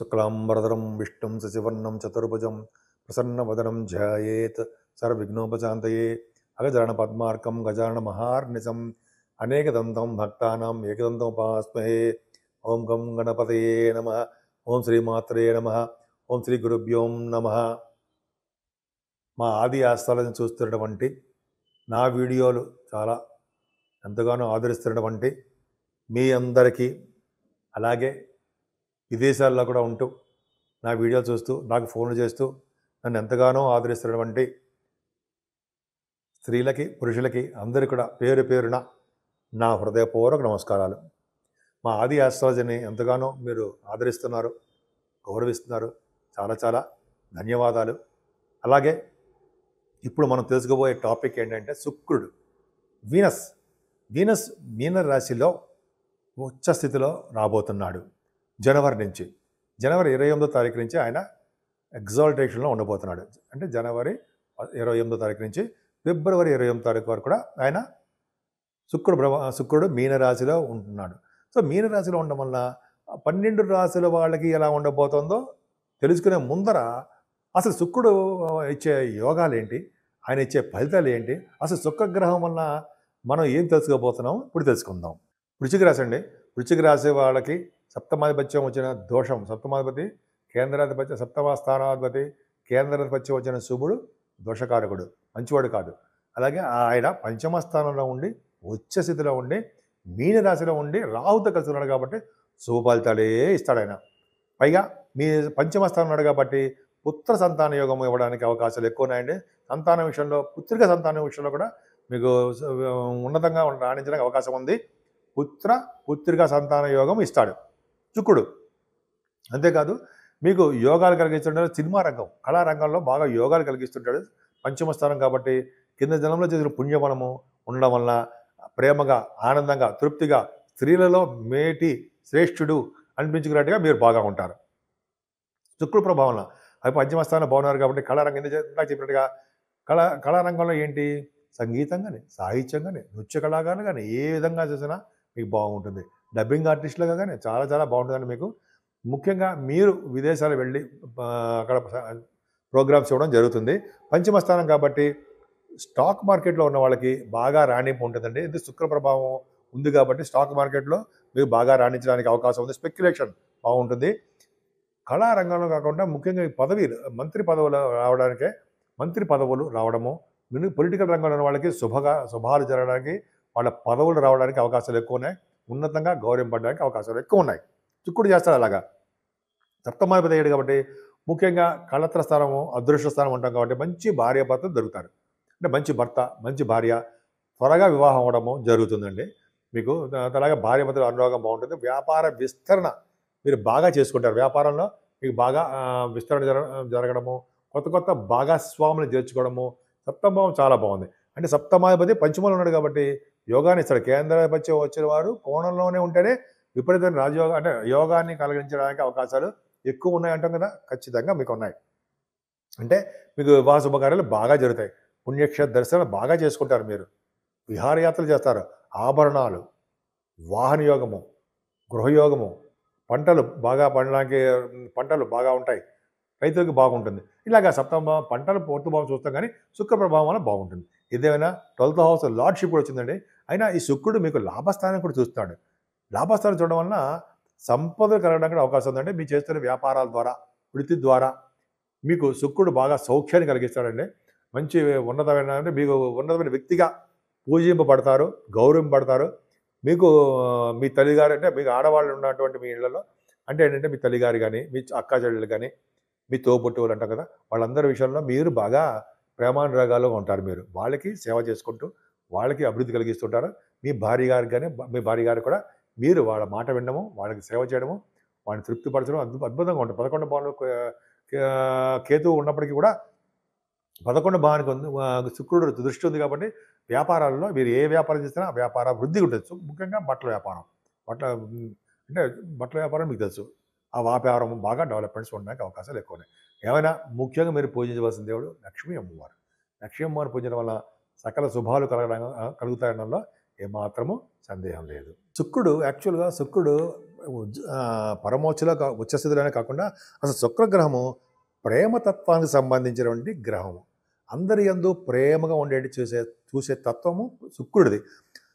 శుక్లాంబరధరం విష్ణుం శశివర్ణం చతుర్భుజం ప్రసన్నవదనం ధ్యాయేత్ సర్వవిఘ్నోపశాంతయే అగజానన పద్మార్కం గజానన మహార్నిశం అనేకదంతం భక్తానాం ఏకదంతం ఉపాస్మహే. ఓం గం గణపతయే నమః. ఓం శ్రీమాత్రే నమః. ఓం శ్రీ గురుభ్యో నమః. మా ఆది ఆస్థాలను చూస్తున్నటువంటి నా వీడియోలు చాలా ఎంతగానో ఆదరిస్తున్నటువంటి మీ అందరికీ, అలాగే విదేశాల్లో కూడా ఉంటూ నా వీడియో చూస్తూ నాకు ఫోన్లు చేస్తూ నన్ను ఎంతగానో ఆదరిస్తున్నటువంటి స్త్రీలకి పురుషులకి అందరికీ కూడా పేరు పేరున నా హృదయపూర్వక నమస్కారాలు. మా ఆది ఆస్ట్రాలజీని ఎంతగానో మీరు ఆదరిస్తున్నారు, గౌరవిస్తున్నారు. చాలా చాలా ధన్యవాదాలు. అలాగే ఇప్పుడు మనం తెలుసుకోబోయే టాపిక్ ఏంటంటే శుక్రుడు, వీనస్ మీన రాశిలో ఉచ్చ స్థితిలో రాబోతున్నాడు. జనవరి 28వ తారీఖు నుంచి ఆయన ఎగ్జాల్టేషన్లో ఉండబోతున్నాడు. అంటే జనవరి 28వ తారీఖు నుంచి ఫిబ్రవరి 28వ తారీఖు వరకు కూడా ఆయన శుక్రుడు మీనరాశిలో ఉంటున్నాడు. సో మీనరాశిలో ఉండడం వల్ల 12 రాశుల వాళ్ళకి ఎలా ఉండబోతుందో తెలుసుకునే ముందర అసలు శుక్రుడు ఇచ్చే యోగాలు ఏంటి, ఆయన ఇచ్చే ఫలితాలు ఏంటి, అసలు శుక్రగ్రహం వల్ల మనం ఏం తెలుసుకోబోతున్నాం ఇప్పుడు తెలుసుకుందాం. వృశ్చిక రాశి అండి. వృశ్చిక రాశి వాళ్ళకి సప్తమాధిపత్యం వచ్చిన దోషం, సప్తమ స్థానాధిపతి కేంద్రాధిపత్యం వచ్చిన శుభుడు దోషకారకుడు, మంచివాడు కాదు. అలాగే ఆయన పంచమ స్థానంలో ఉండి ఉచ్చ స్థితిలో ఉండి మీనరాశిలో ఉండి రాహుతో కలిసి ఉన్నాడు కాబట్టి శుభ ఫలితాలే ఇస్తాడు ఆయన. పైగా మీ పంచమ స్థానం ఉన్నాడు కాబట్టి పుత్ర సంతాన యోగం ఇవ్వడానికి అవకాశాలు ఎక్కువ ఉన్నాయండి. సంతానం విషయంలో, పుత్రిక సంతానం విషయంలో కూడా మీకు ఉన్నతంగా రాణించడానికి అవకాశం ఉంది. పుత్రిక సంతాన యోగం ఇస్తాడు శుక్రుడు. అంతేకాదు మీకు యోగాలు కలిగిస్తుంటాడు. సినిమా రంగం, కళారంగంలో బాగా యోగాలు కలిగిస్తుంటాడు. పంచమ స్థానం కాబట్టి కింద జనంలో చేసిన పుణ్యబలము ఉండడం వల్ల ప్రేమగా, ఆనందంగా, తృప్తిగా, స్త్రీలలో మేటి శ్రేష్ఠుడు అనిపించుకున్నట్టుగా మీరు బాగా ఉంటారు శుక్రుడు ప్రభావంలో. అవి పంచమ స్థానం బాగున్నారు కాబట్టి కళారంగం ఇందాక చెప్పినట్టుగా కళారంగంలో ఏంటి, సంగీతం కానీ, సాహిత్యం కానీ, నృత్య కళాకారులు కానీ ఏ విధంగా చేసినా మీకు బాగుంటుంది. డబ్బింగ్ ఆర్టిస్టులుగా కానీ చాలా చాలా బాగుంటుందండి మీకు. ముఖ్యంగా మీరు విదేశాలు వెళ్ళి అక్కడ ప్రోగ్రామ్స్ ఇవ్వడం జరుగుతుంది. పంచమ స్థానం కాబట్టి స్టాక్ మార్కెట్లో ఉన్న వాళ్ళకి బాగా రాణింపు ఉంటుందండి. ఇది శుక్ర ప్రభావం ఉంది కాబట్టి స్టాక్ మార్కెట్లో మీరు బాగా రాణించడానికి అవకాశం ఉంది. స్పెక్యులేషన్ బాగుంటుంది. కళారంగంలో కాకుండా ముఖ్యంగా ఈ పదవీలు, మంత్రి పదవులు రావడము, పొలిటికల్ రంగంలో ఉన్న వాళ్ళకి శుభాలు జరగడానికి, వాళ్ళ పదవులు రావడానికి అవకాశాలు ఎక్కువ ఉన్నాయి. ఉన్నతంగా గౌరవింపడానికి అవకాశాలు ఎక్కువ ఉన్నాయి. శుక్రుడు చేస్తాడు అలాగా. సప్తమాధిపతి అయ్యాడు కాబట్టి ముఖ్యంగా కళత్ర స్థానము, అదృష్ట స్థానం ఉంటాం కాబట్టి మంచి భార్యాభర్తలు దొరుకుతారు. అంటే మంచి భర్త, మంచి భార్య, త్వరగా వివాహం అవ్వడము జరుగుతుందండి మీకు. అలాగే భార్యాభర్తల అనురాగం బాగుంటుంది. వ్యాపార విస్తరణ మీరు బాగా చేసుకుంటారు. వ్యాపారంలో మీకు బాగా విస్తరణ జరగడము, కొత్త భాగస్వాములు చేర్చుకోవడము. సప్తమభావం చాలా బాగుంది. అంటే సప్తమాధిపతి పంచమంలో ఉన్నాడు కాబట్టి యోగాన్ని ఇస్తాడు. కేంద్రాధిపత్యం వచ్చిన వారు కోణంలోనే ఉంటేనే విపరీతమైన రాజయోగ అంటే యోగాన్ని కలిగించడానికి అవకాశాలు ఎక్కువ ఉన్నాయి అంటాం కదా, ఖచ్చితంగా మీకు ఉన్నాయి. అంటే మీకు వివాహ శుభకార్యాలు బాగా జరుగుతాయి. పుణ్యక్షేత్ర దర్శనాలు బాగా చేసుకుంటారు. మీరు విహారయాత్రలు చేస్తారు. ఆభరణాలు, వాహన యోగము, గృహయోగము, పంటలు బాగా ఉంటాయి. రైతులకు బాగుంటుంది. ఇలాగా సప్తమ పంటలు పూర్తిభావం చూస్తాం కానీ శుక్ర ప్రభావం వల్ల బాగుంటుంది. ఇదేమైనా 12th హౌస్ లార్డ్షిప్ కూడా వచ్చిందండి. అయినా ఈ శుక్రుడు మీకు లాభస్థానం కూడా చూస్తాడు. లాభస్థానం చూడడం వలన సంపదలు కలగడానికి అవకాశం ఉందంటే మీ చేస్తున్న వ్యాపారాల ద్వారా, వృత్తి ద్వారా మీకు శుక్రుడు బాగా సౌఖ్యాన్ని కలిగిస్తాడండి. మంచి ఉన్నతమైన వ్యక్తిగా పూజింపబడతారు, గౌరవింపబడతారు. మీకు మీ తల్లిగారు అంటే మీకు ఆడవాళ్ళు ఉన్నటువంటి మీ ఇళ్లలో అంటే ఏంటంటే మీ తల్లిగారు కానీ, మీ అక్క చెల్లెలు కానీ, మీ తోబుట్టువులు అంటాం కదా, వాళ్ళందరి విషయంలో మీరు బాగా ప్రేమానురాగాలు ఉంటారు. మీరు వాళ్ళకి సేవ చేసుకుంటూ వాళ్ళకి అభివృద్ధి కలిగిస్తుంటారు. మీ భార్య గారు కూడా మీరు వాళ్ళ మాట వినడము, వాళ్ళకి సేవ చేయడము, వాళ్ళని తృప్తిపరచడం అద్భుతంగా ఉంటుంది. 11 భావంలో కేతువు ఉన్నప్పటికీ కూడా 11 భావానికి శుక్రుడు దృష్టి ఉంది కాబట్టి వ్యాపారాల్లో మీరు ఏ వ్యాపారం చేసినా ఆ వ్యాపార వృద్ధి ఉంటుంది. ముఖ్యంగా బట్టల వ్యాపారం మీకు తెలుసు. ఆ వ్యాపారం బాగా డెవలప్మెంట్స్ ఉండడానికి అవకాశాలు ఎక్కువ ఉన్నాయి. ఏమైనా ముఖ్యంగా మీరు పూజించవలసిన దేవుడు లక్ష్మీ అమ్మవారు. లక్ష్మీ అమ్మవారు పూజించడం వల్ల సకల శుభాలు కలుగుతాయడంలో ఏమాత్రము సందేహం లేదు. యాక్చువల్గా శుక్రుడు పరమోచ్చలో ఉచ్చస్థితిలోనే కాకుండా అసలు శుక్రగ్రహము ప్రేమతత్వానికి సంబంధించినటువంటి గ్రహము. అందరి యందు ప్రేమగా ఉండేటి చూసే తత్వము శుక్రుడిది.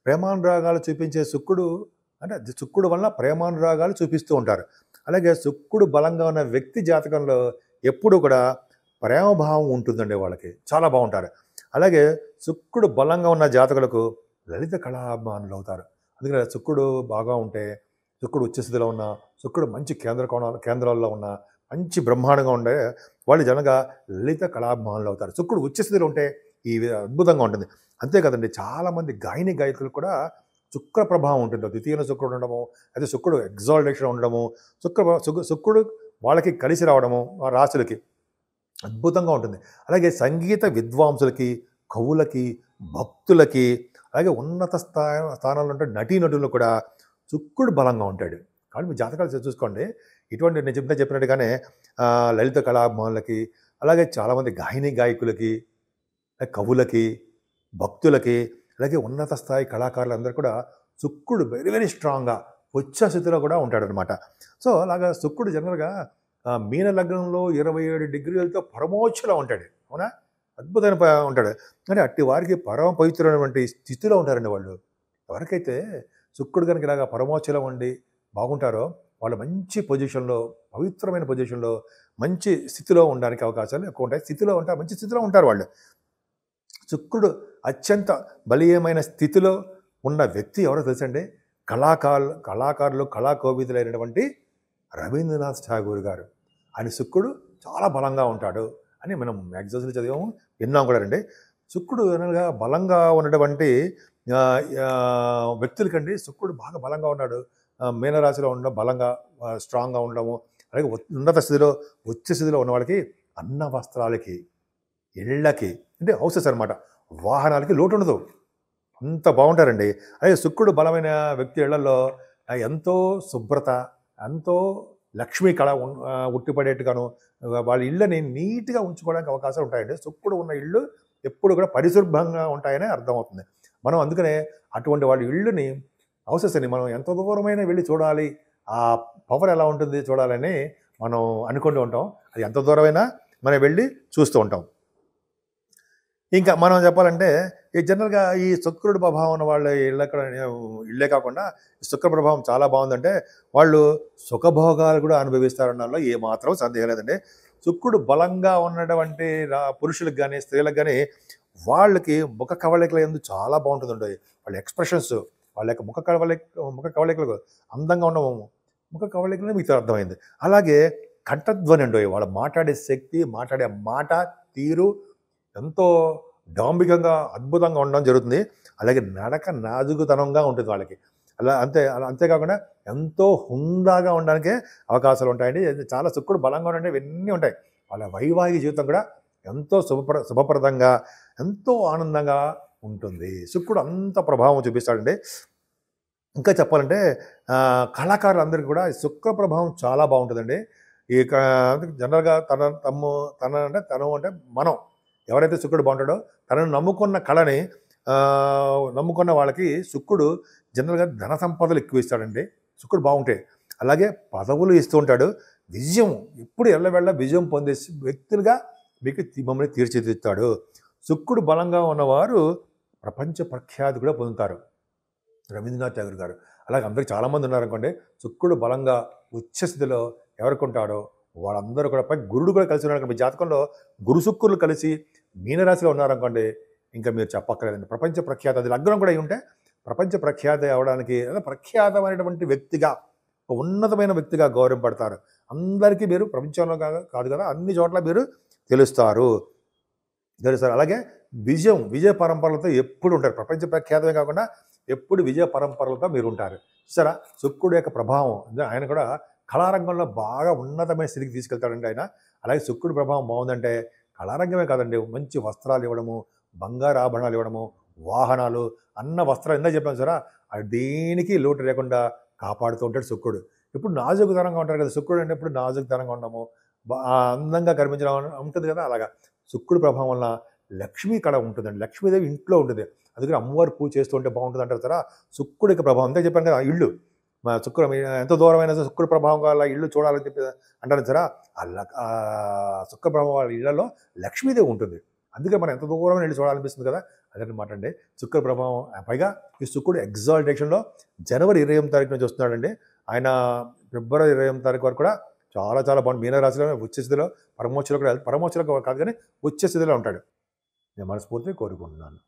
ప్రేమానురాగాలు చూపించే శుక్రుడు అంటే శుక్రుడు వలన ప్రేమానురాగాలు చూపిస్తూ ఉంటారు. అలాగే శుక్రుడు బలంగా ఉన్న వ్యక్తి జాతకంలో ఎప్పుడు కూడా ప్రేమభావం ఉంటుందండి, వాళ్ళకి చాలా బాగుంటారు. అలాగే శుక్రుడు బలంగా ఉన్న జాతకులకు లలిత కళాభిమానులు అవుతారు. అందుకని శుక్రుడు బాగా ఉంటే, శుక్రుడు ఉచ్చస్థితిలో ఉన్న, శుక్రుడు మంచి కేంద్రాల్లో ఉన్న, మంచి బ్రహ్మాండంగా ఉండే వాళ్ళు జనగా లలిత కళాభిమానులు అవుతారు. శుక్రుడు ఉచ్చస్థితిలో ఉంటే ఈ అద్భుతంగా ఉంటుంది. అంతే కదండి, చాలామంది గాయకులు కూడా శుక్ర ప్రభావం ఉంటుంది. ద్వితీయ శుక్రుడు ఉండడము, అయితే శుక్రుడు ఎగ్జాల్టేషన్ ఉండడము, శుక్రుడు వాళ్ళకి కలిసి రావడము, ఆ రాశులకి అద్భుతంగా ఉంటుంది. అలాగే సంగీత విద్వాంసులకి, కవులకి, భక్తులకి, అలాగే ఉన్నత స్థానాల్లో ఉంటే నటీనటులు కూడా శుక్రుడు బలంగా ఉంటాడు. కాబట్టి మీ జాతకాలు చూసుకోండి. ఇటువంటి నేను చెప్పినట్టుగానే లలిత కళాభిమానులకి, అలాగే చాలామంది గాయకులకి, కవులకి, భక్తులకి, అలాగే ఉన్నత స్థాయి కళాకారులందరూ కూడా శుక్రుడు వెరీ వెరీ స్ట్రాంగ్గా ఉచ్చ స్థితిలో కూడా ఉంటాడనమాట. సో అలాగా శుక్రుడు జనరల్గా మీన లగ్నంలో 27 డిగ్రీలతో పరమోచ్చలో ఉంటాడు. అవునా, అద్భుతమైన ఉంటాడు. కానీ అట్టి వారికి పరమ పవిత్రమైనటువంటి స్థితిలో ఉంటారండి వాళ్ళు. ఎవరికైతే శుక్రుడు కనుక ఇలాగా పరమోచ్చలో ఉండి బాగుంటారో వాళ్ళు మంచి పొజిషన్లో, పవిత్రమైన పొజిషన్లో, మంచి స్థితిలో ఉండడానికి అవకాశాలు ఎక్కువ ఉంటాయి. మంచి స్థితిలో ఉంటారు వాళ్ళు. శుక్రుడు అత్యంత బలీయమైన స్థితిలో ఉన్న వ్యక్తి ఎవరో తెలుసండి? కళాకారులు కళాకోవిదులైనటువంటి రవీంద్రనాథ్ ఠాగూర్ గారు. ఆయన శుక్రుడు చాలా బలంగా ఉంటాడు అని మనం మ్యాగజైన్స్లో చదివాము, విన్నాం కూడా రండి. శుక్రుడు అనగా బలంగా ఉన్నటువంటి వ్యక్తులకండి శుక్రుడు బాగా బలంగా ఉన్నాడు. మీనరాశిలో ఉండడం, బలంగా స్ట్రాంగ్గా ఉండడము, అలాగే ఉన్నత స్థితిలో ఉచ్చ స్థితిలో ఉన్న వాళ్ళకి అన్న వస్త్రాలకి, ఇళ్ళకి అంటే హౌసెస్ అనమాట, వాహనాలకి లోటు ఉండదు, అంత బాగుంటారండి. అలాగే శుక్రుడు బలమైన వ్యక్తి ఇళ్లలో ఎంతో శుభ్రత, ఎంతో లక్ష్మీ కళ ఉట్టిపడేట్టుగాను వాళ్ళ ఇళ్ళని నీట్గా ఉంచుకోవడానికి అవకాశాలు ఉంటాయండి. శుక్రుడు ఉన్న ఇళ్ళు ఎప్పుడు కూడా పరిశుభ్రంగా ఉంటాయని అర్థమవుతుంది. మనం అందుకనే అటువంటి వాళ్ళ ఇళ్ళని, హౌసెస్ని మనం ఎంత దూరమైనా వెళ్ళి చూడాలి, ఆ పవర్ ఎలా ఉంటుంది చూడాలని మనం అనుకుంటూ ఉంటాం. అది ఎంత దూరమైనా మనం వెళ్ళి చూస్తూ ఉంటాం. ఇంకా మనం చెప్పాలంటే ఈ జనరల్గా ఈ శుక్రుడు ప్రభావం ఉన్న వాళ్ళ ఇళ్ళే కాకుండా శుక్ర ప్రభావం చాలా బాగుందంటే వాళ్ళు సుఖభోగాలు కూడా అనుభవిస్తారన్నలో ఏమాత్రం సందేహం లేదండి. శుక్రుడు బలంగా ఉన్నటువంటి పురుషులకు కానీ స్త్రీలకు కానీ వాళ్ళకి ముఖ కవళికల యందు చాలా బాగుంటుందండి. వాళ్ళ ఎక్స్ప్రెషన్స్, వాళ్ళ యొక్క ముఖ కవళికలు అందంగా ఉండము, ముఖ కవళికలనే మీకు అర్థమైంది. అలాగే కంఠధ్వని అండి, వాళ్ళు మాట్లాడే శక్తి, మాట్లాడే మాట తీరు ఎంతో డాంబికంగా అద్భుతంగా ఉండడం జరుగుతుంది. అలాగే నడక నాజుకుతనంగా ఉంటుంది వాళ్ళకి. అంతేకాకుండా ఎంతో హుందాగా ఉండడానికే అవకాశాలు ఉంటాయండి. చాలా శుక్రుడు బలంగా ఉండే ఇవన్నీ ఉంటాయి. వాళ్ళ వైవాహిక జీవితం కూడా ఎంతో శుభప్రదంగా, ఎంతో ఆనందంగా ఉంటుంది. శుక్రుడు అంత ప్రభావం చూపిస్తాడండి. ఇంకా చెప్పాలంటే కళాకారులందరికీ కూడా శుక్ర ప్రభావం చాలా బాగుంటుందండి. ఈ జనరల్గా తను అంటే మనం ఎవరైతే శుక్రుడు బాగుంటాడో తనను నమ్ముకున్న వాళ్ళకి శుక్రుడు జనరల్గా ధన సంపదలు ఎక్కువ ఇస్తాడండి. శుక్రుడు బాగుంటే అలాగే పదవులు ఇస్తూ ఉంటాడు. విజయం ఎప్పుడు ఎల్లవెళ్ళ విజయం పొందే వ్యక్తులుగా మీకు మమ్మల్ని తీర్చిదిద్దుతాడు. శుక్రుడు బలంగా ఉన్నవారు ప్రపంచ ప్రఖ్యాతి కూడా పొందుతారు. రవీంద్రనాథ్ ఠాగూర్ గారు అలాగే అందరికి చాలామంది ఉన్నారనుకోండి. శుక్రుడు బలంగా ఉచ్చస్థితిలో ఎవరికి ఉంటాడో వాళ్ళందరూ కూడా గురుడు కూడా కలిసి ఉన్నారు. మీ జాతకంలో గురు శుక్రులు కలిసి మీనరాశిలో ఉన్నారనుకోండి, ఇంకా మీరు చెప్పక్కర్లేదండి. ప్రపంచ ప్రఖ్యాతి, అది లగ్నం కూడా అయి ఉంటే ప్రపంచ ప్రఖ్యాతి అవడానికి ప్రఖ్యాతమైనటువంటి వ్యక్తిగా, ఒక ఉన్నతమైన వ్యక్తిగా గౌరవపడతారు. అందరికీ మీరు ప్రపంచంలో కాదు కదా, అన్ని చోట్ల మీరు తెలుస్తారు. అలాగే విజయ పరంపరలతో ఎప్పుడు ఉంటారు. ప్రపంచ ప్రఖ్యాతమే కాకుండా ఎప్పుడు విజయ పరంపరలతో మీరు ఉంటారు. సరే, శుక్రుడు యొక్క ప్రభావం ఆయన కూడా కళారంగంలో బాగా ఉన్నతమైన స్థితికి తీసుకెళ్తాడండి ఆయన. అలాగే శుక్రుడు ప్రభావం బాగుందంటే కళారంగమే కాదండి, మంచి వస్త్రాలు ఇవ్వడము, బంగారు ఆభరణాలు ఇవ్వడము, వాహనాలు, అన్న వస్త్రాలు ఎంత చెప్పాను సరే, అది దేనికి లోటు లేకుండా కాపాడుతూ ఉంటాడు శుక్రుడు. ఇప్పుడు నాజుకుతనంగా ఉంటారు కదా శుక్రుడు అంటే, ఇప్పుడు నాజుకుతనంగా ఉండము, అందంగా కనిపించడం ఉంటుంది కదా. అలాగా శుక్రుడు ప్రభావం వల్ల లక్ష్మీ కళ ఉంటుందండి. లక్ష్మీదేవి ఇంట్లో ఉంటుంది. అందుకని అమ్మవారు పూజ చేస్తుంటే బాగుంటుంది అంటారు కదా. శుక్రుడి యొక్క ప్రభావం అంతే చెప్పాను కదా. ఇల్లు మా శుక్ర ఎంత దూరమైన శుక్ర ప్రభావం వల్ల ఇల్లు చూడాలని చెప్పి అంటారు సరే. ఆ శుక్ర ప్రభావం వాళ్ళ ఇళ్లలో లక్ష్మీదేవి ఉంటుంది. అందుకే మనం ఎంత దూరం వెళ్ళి చూడాలనిపిస్తుంది కదా. అదనమాట అండి శుక్ర ప్రభావం. పైగా ఈ శుక్రుడు ఎగ్జాల్టేషన్లో జనవరి 28వ తారీఖు నుంచి వస్తున్నాడండి. ఆయన ఫిబ్రవరి 28వ తారీఖు వరకు కూడా చాలా చాలా బాగుంది. మీనరాశిలో ఉచ్చ స్థితిలో పరమోచ్చలో కూడా పరమోచ్చలో కాదు కానీ ఉచ్చ స్థితిలో ఉంటాడు. నేను మనస్ఫూర్తిగా కోరుకుంటున్నాను.